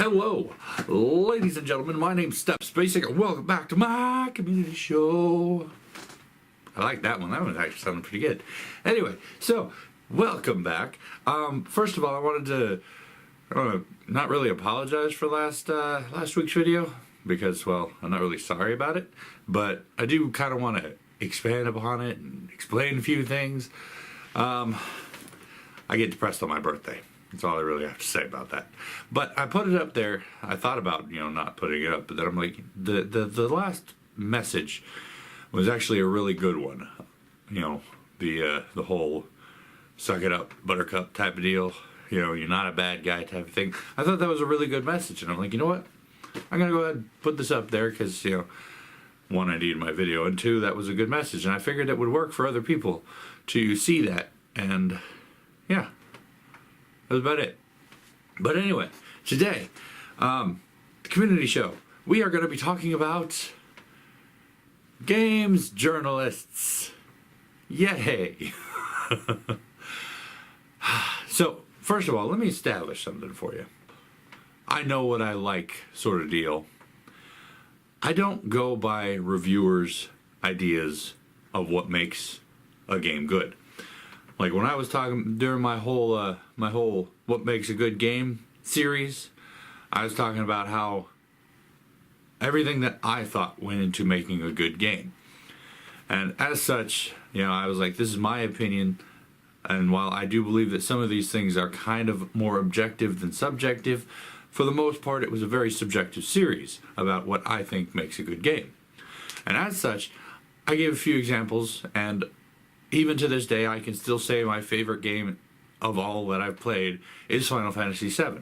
Hello, ladies and gentlemen. My name's Stepsbasic, and welcome back to my community show. I like that one. That one actually sounded pretty good. Anyway, so welcome back. First of all, I wanted to not really apologize for last week's video because, well, I'm not really sorry about it, but I do kind of want to expand upon it and explain a few things. I get depressed on my birthday. That's all I really have to say about that. But I put it up there. I thought about, not putting it up, but then I'm like, the last message was actually a really good one. The whole suck it up, buttercup type of deal. You're not a bad guy type of thing. I thought that was a really good message. And I'm like, you know what? I'm going to go ahead and put this up there because, one, I needed my video, and two, that was a good message. And I figured it would work for other people to see that. And, yeah. That was about it. But anyway, today, the community show, we are going to be talking about games journalists. Yay! So, first of all, let me establish something for you. I know what I like, sort of deal. I don't go by reviewers' ideas of what makes a game good. Like when I was talking during my whole What Makes a Good Game series, I was talking about how everything that I thought went into making a good game. And as such, I was like, this is my opinion. And while I do believe that some of these things are kind of more objective than subjective, for the most part it was a very subjective series about what I think makes a good game. And as such, I gave a few examples, and even to this day, I can still say my favorite game of all that I've played is Final Fantasy VII.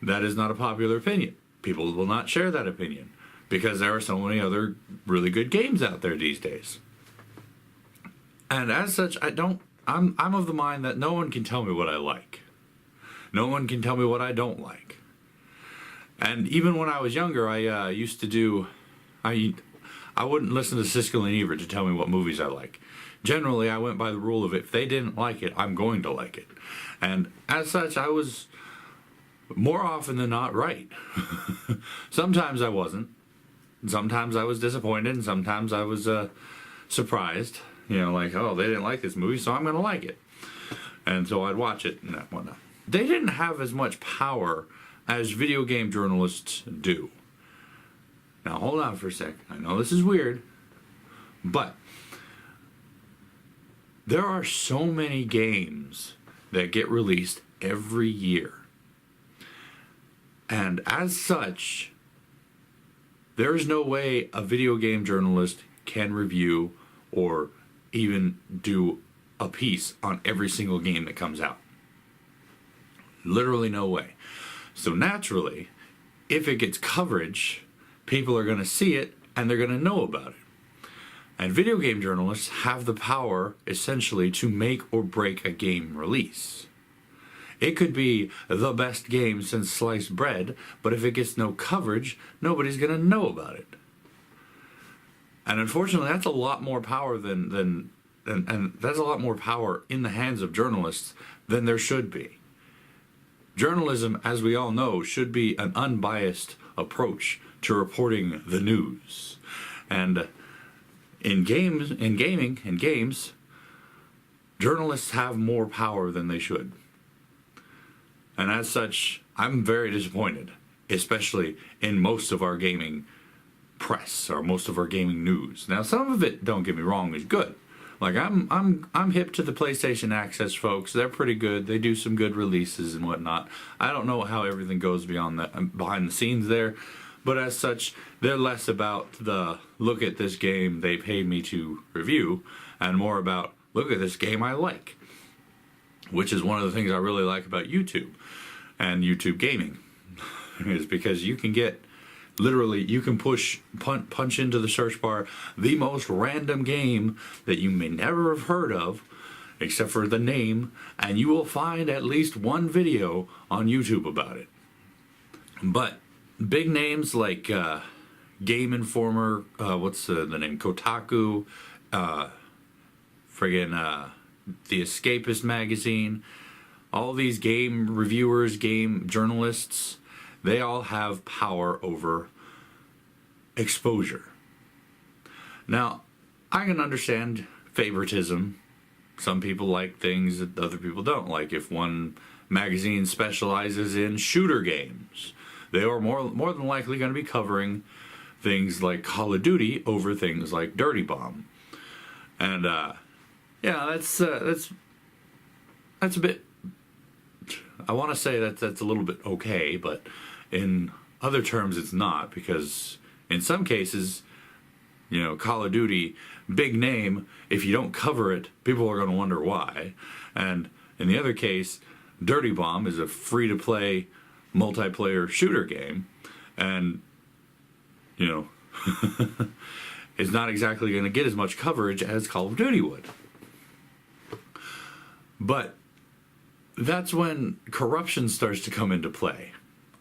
That is not a popular opinion. People will not share that opinion because there are so many other really good games out there these days. And as such, I'm of the mind that no one can tell me what I like. No one can tell me what I don't like. And even when I was younger, I used to do... I wouldn't listen to Siskel and Ebert to tell me what movies I like. Generally, I went by the rule of if they didn't like it, I'm going to like it. And as such, I was more often than not right. Sometimes I wasn't. Sometimes I was disappointed, and sometimes I was surprised. Like, oh, they didn't like this movie, so I'm going to like it. And so I'd watch it and whatnot. They didn't have as much power as video game journalists do. Now, hold on for a sec. I know this is weird, but there are so many games that get released every year. And as such, there is no way a video game journalist can review or even do a piece on every single game that comes out. Literally no way. So naturally, if it gets coverage, people are going to see it and they're going to know about it. And video game journalists have the power, essentially, to make or break a game release. It could be the best game since sliced bread, but if it gets no coverage, nobody's going to know about it. And unfortunately, that's a lot more power and that's a lot more power in the hands of journalists than there should be. Journalism, as we all know, should be an unbiased approach to reporting the news. And in games, journalists have more power than they should. And as such, I'm very disappointed, especially in most of our gaming press or most of our gaming news. Now, some of it, don't get me wrong, is good. Like I'm hip to the PlayStation Access folks. They're pretty good. They do some good releases and whatnot. I don't know how everything goes beyond that, behind the scenes there. But as such, they're less about the look at this game they paid me to review and more about look at this game I like. Which is one of the things I really like about YouTube and YouTube gaming. Is because you can get, literally, you can punch into the search bar the most random game that you may never have heard of, except for the name, and you will find at least one video on YouTube about it. But big names like Game Informer, what's the name? Kotaku, The Escapist magazine, all these game reviewers, game journalists, they all have power over exposure. Now, I can understand favoritism. Some people like things that other people don't. Like if one magazine specializes in shooter games, they are more than likely going to be covering things like Call of Duty over things like Dirty Bomb. And yeah, that's a bit. I want to say that's a little bit okay, but in other terms, it's not, because in some cases, you know, Call of Duty, big name. If you don't cover it, people are going to wonder why. And in the other case, Dirty Bomb is a free-to-play multiplayer shooter game, and you know, it's not exactly going to get as much coverage as Call of Duty would. But that's when corruption starts to come into play.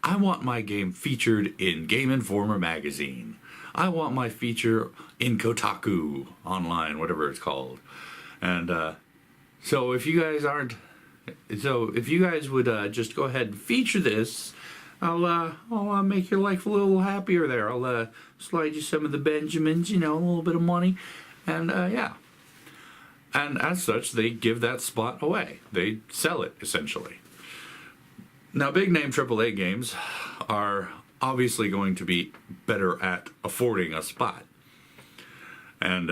I want my game featured in Game Informer magazine. I want my feature in Kotaku online, whatever it's called. And so if you guys would just go ahead and feature this, I'll make your life a little happier there. I'll slide you some of the Benjamins, you know, a little bit of money, and yeah. And as such, they give that spot away. They sell it, essentially. Now, big name AAA games are obviously going to be better at affording a spot. And,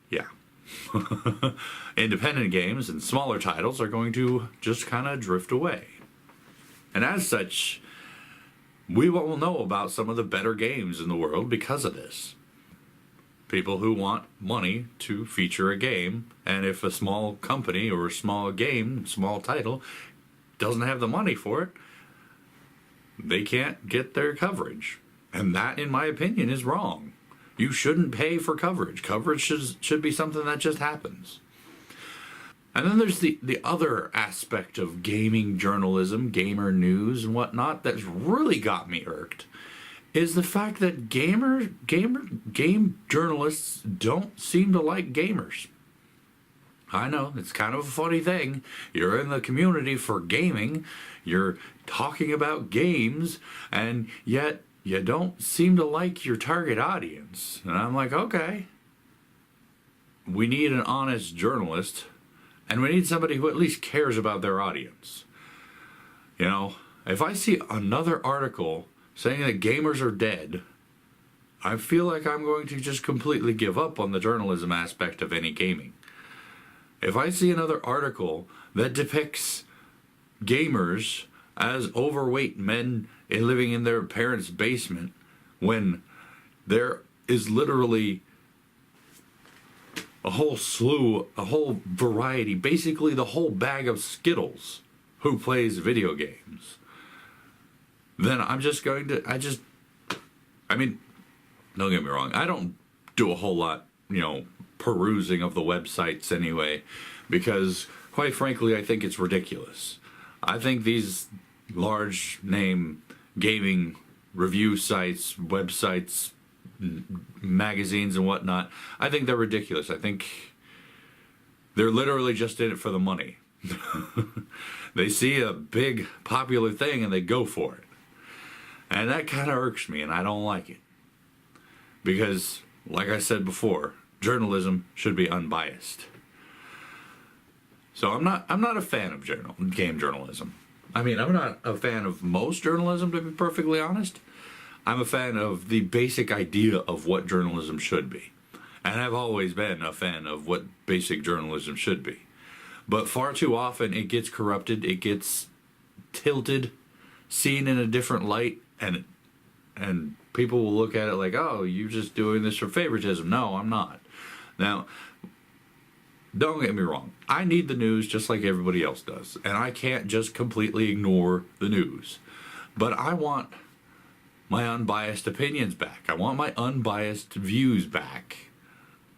yeah. Independent games and smaller titles are going to just kind of drift away. And as such, we will know about some of the better games in the world because of this. People who want money to feature a game, and if a small company or a small game, small title, doesn't have the money for it, they can't get their coverage. And that, in my opinion, is wrong. You shouldn't pay for coverage. Coverage should be something that just happens. And then there's the other aspect of gaming journalism, gamer news and whatnot, that's really got me irked, is the fact that game journalists don't seem to like gamers. I know, it's kind of a funny thing. You're in the community for gaming, you're talking about games, and yet you don't seem to like your target audience. And I'm like, okay, we need an honest journalist, and we need somebody who at least cares about their audience. You know, if I see another article saying that gamers are dead, I feel like I'm going to just completely give up on the journalism aspect of any gaming. If I see another article that depicts gamers as overweight men living in their parents' basement, when there is literally a whole slew, a whole variety, basically the whole bag of Skittles who plays video games, then I'm just going to, I mean, don't get me wrong, I don't do a whole lot, you know, perusing of the websites anyway, because quite frankly, I think it's ridiculous. I think these large name gaming review sites, websites, magazines and whatnot, I think they're ridiculous. I think they're literally just in it for the money. They see a big popular thing and they go for it. And that kind of irks me, and I don't like it. Because, like I said before, journalism should be unbiased. So I'm not a fan of game journalism. I mean, I'm not a fan of most journalism, to be perfectly honest. I'm a fan of the basic idea of what journalism should be. And I've always been a fan of what basic journalism should be. But far too often it gets corrupted, it gets tilted, seen in a different light, and people will look at it like, oh, you're just doing this for favoritism. No, I'm not. Now, don't get me wrong. I need the news just like everybody else does. And I can't just completely ignore the news. But I want my unbiased opinions back. I want my unbiased views back.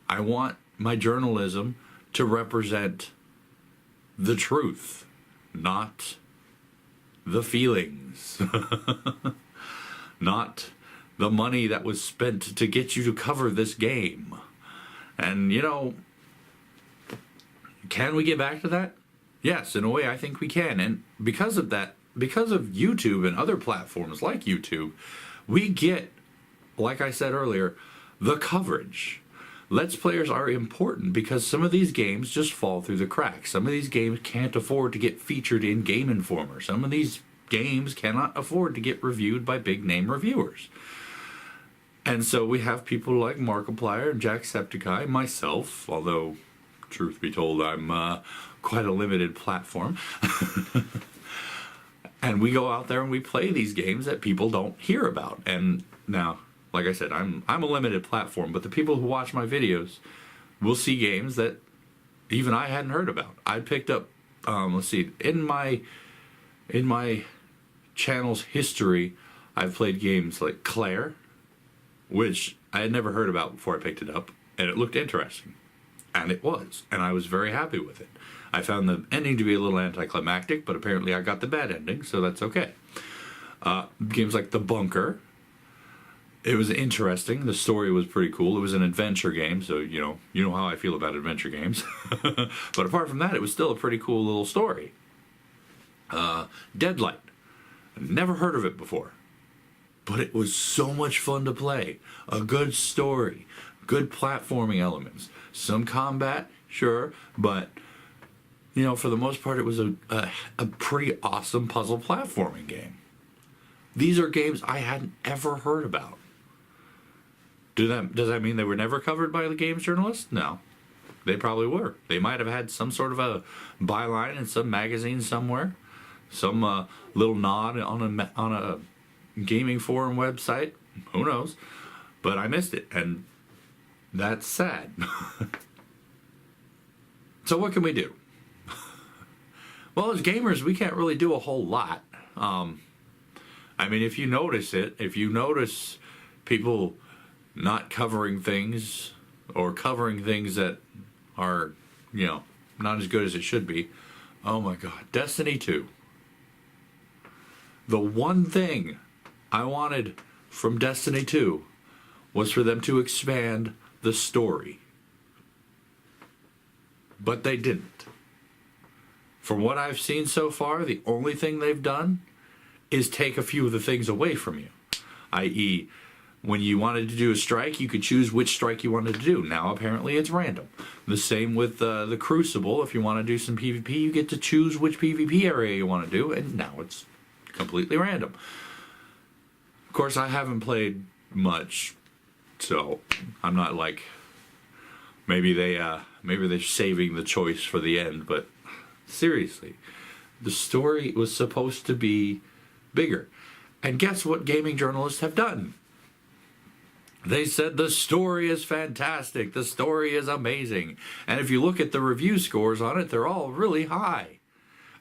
I want my journalism to represent the truth, not the feelings. Not the money that was spent to get you to cover this game. And, you know, can we get back to that? Yes, in a way I think we can. And because of that, because of YouTube and other platforms like YouTube, we get, like I said earlier, the coverage. Let's Players are important because some of these games just fall through the cracks. Some of these games can't afford to get featured in Game Informer. Some of these games cannot afford to get reviewed by big name reviewers. And so we have people like Markiplier and Jacksepticeye, myself, although, truth be told, I'm quite a limited platform. And we go out there and we play these games that people don't hear about. And now, like I said, I'm a limited platform, but the people who watch my videos will see games that even I hadn't heard about. I picked up, let's see, in my channel's history, I've played games like Claire, which I had never heard about before I picked it up, and it looked interesting. And it was, and I was very happy with it. I found the ending to be a little anticlimactic, but apparently I got the bad ending, so that's okay. Games like The Bunker, it was interesting. The story was pretty cool. It was an adventure game, so you know how I feel about adventure games. But apart from that, it was still a pretty cool little story. Deadlight, never heard of it before, but it was so much fun to play. A good story, good platforming elements, some combat, sure, but for the most part, it was a pretty awesome puzzle platforming game. These are games I hadn't ever heard about. Does that mean they were never covered by the games journalists? No. They probably were. They might have had some sort of a byline in some magazine somewhere. Some little nod on a gaming forum website. Who knows? But I missed it, and that's sad. So what can we do? Well, as gamers, we can't really do a whole lot. I mean, if you notice people not covering things or covering things that are, not as good as it should be. Oh my God, Destiny 2. The one thing I wanted from Destiny 2 was for them to expand the story. But they didn't. From what I've seen so far, the only thing they've done is take a few of the things away from you. I.e., when you wanted to do a strike, you could choose which strike you wanted to do. Now, apparently, it's random. The same with the Crucible. If you want to do some PvP, you get to choose which PvP area you want to do, and now it's completely random. Of course, I haven't played much, so I'm not like... Maybe they're saving the choice for the end, but seriously, the story was supposed to be bigger. And guess what gaming journalists have done? They said the story is fantastic, the story is amazing. And if you look at the review scores on it, they're all really high.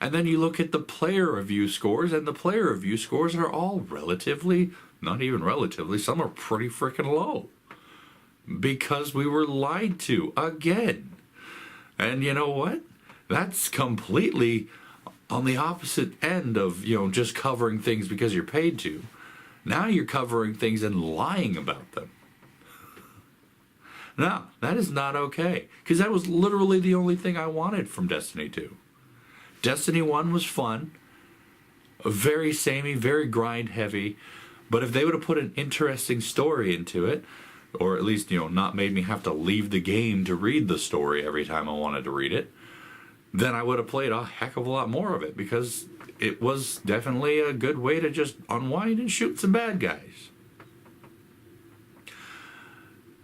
And then you look at the player review scores, and the player review scores are all relatively, not even relatively, some are pretty freaking low. Because we were lied to again. And you know what? That's completely on the opposite end of, just covering things because you're paid to. Now you're covering things and lying about them. No, that is not okay. Because that was literally the only thing I wanted from Destiny 2. Destiny 1 was fun. Very samey, very grind heavy. But if they would have put an interesting story into it, or at least, not made me have to leave the game to read the story every time I wanted to read it, then I would have played a heck of a lot more of it, because it was definitely a good way to just unwind and shoot some bad guys.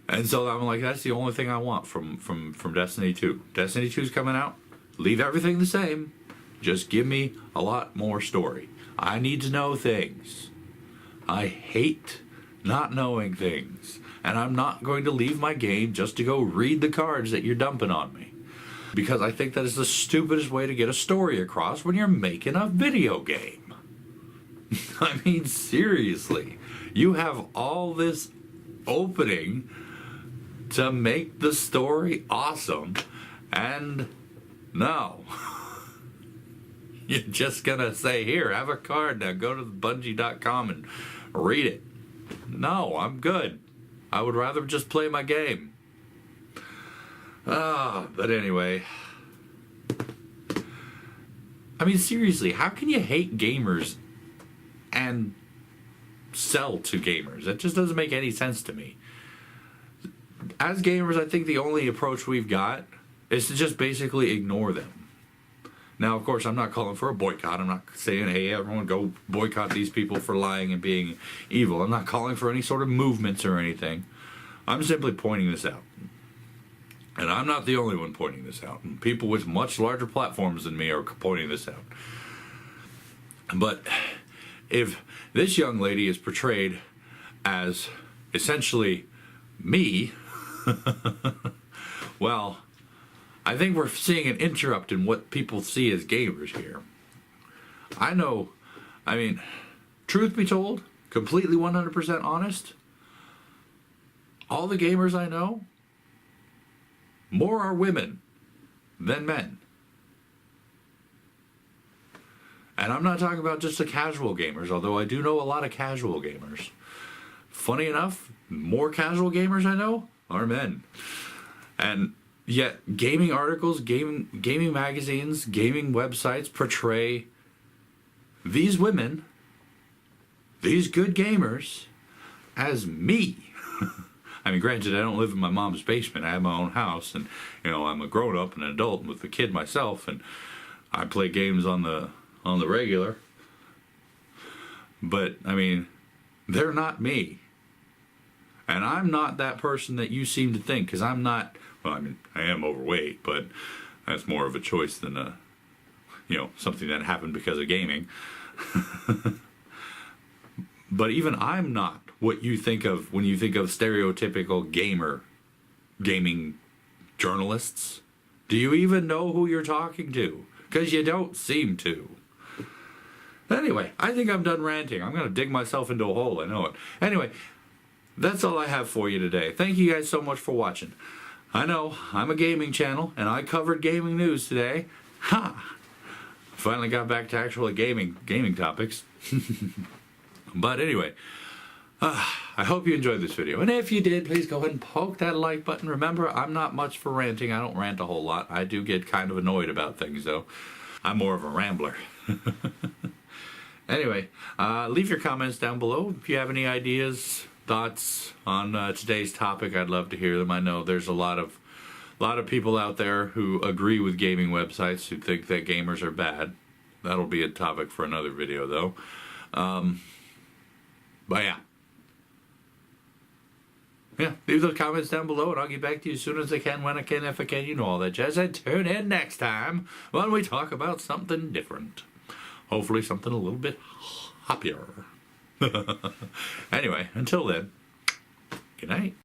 And so I'm like, that's the only thing I want from Destiny 2. Destiny 2's coming out. Leave everything the same. Just give me a lot more story. I need to know things. I hate not knowing things. And I'm not going to leave my game just to go read the cards that you're dumping on me. Because I think that is the stupidest way to get a story across when you're making a video game. I mean, seriously. You have all this opening to make the story awesome, and no. You're just gonna say, here, have a card, now go to Bungie.com and read it. No, I'm good. I would rather just play my game. But anyway, I mean, seriously, how can you hate gamers and sell to gamers? That just doesn't make any sense to me. As gamers, I think the only approach we've got is to just basically ignore them. Now, of course, I'm not calling for a boycott. I'm not saying, hey, everyone go boycott these people for lying and being evil. I'm not calling for any sort of movements or anything. I'm simply pointing this out. And I'm not the only one pointing this out. People with much larger platforms than me are pointing this out. But if this young lady is portrayed as essentially me, well, I think we're seeing an interrupt in what people see as gamers here. I know, I mean, truth be told, completely 100% honest, all the gamers I know, more are women than men. And I'm not talking about just the casual gamers, although I do know a lot of casual gamers. Funny enough, more casual gamers I know are men. And yet gaming articles, gaming magazines, gaming websites portray these women, these good gamers, as me. I mean, granted, I don't live in my mom's basement. I have my own house, and I'm a grown-up and an adult with a kid myself, and I play games on the regular. But I mean, they're not me, and I'm not that person that you seem to think. Because I'm not. Well, I mean, I am overweight, but that's more of a choice than something that happened because of gaming. But even I'm not what you think of when you think of stereotypical gaming journalists. Do you even know who you're talking to? Because you don't seem to. Anyway, I think I'm done ranting. I'm going to dig myself into a hole, I know it. Anyway, that's all I have for you today. Thank you guys so much for watching. I know, I'm a gaming channel, and I covered gaming news today. Ha! Finally got back to actual gaming topics. But anyway, I hope you enjoyed this video. And if you did, please go ahead and poke that like button. Remember, I'm not much for ranting. I don't rant a whole lot. I do get kind of annoyed about things, though. I'm more of a rambler. Anyway, leave your comments down below. If you have any ideas, thoughts on today's topic, I'd love to hear them. I know there's a lot of people out there who agree with gaming websites, who think that gamers are bad. That'll be a topic for another video, though. But yeah, leave those comments down below, and I'll get back to you as soon as I can, when I can, if I can. You know all that jazz. And tune in next time when we talk about something different. Hopefully something a little bit happier. Anyway, until then, good night.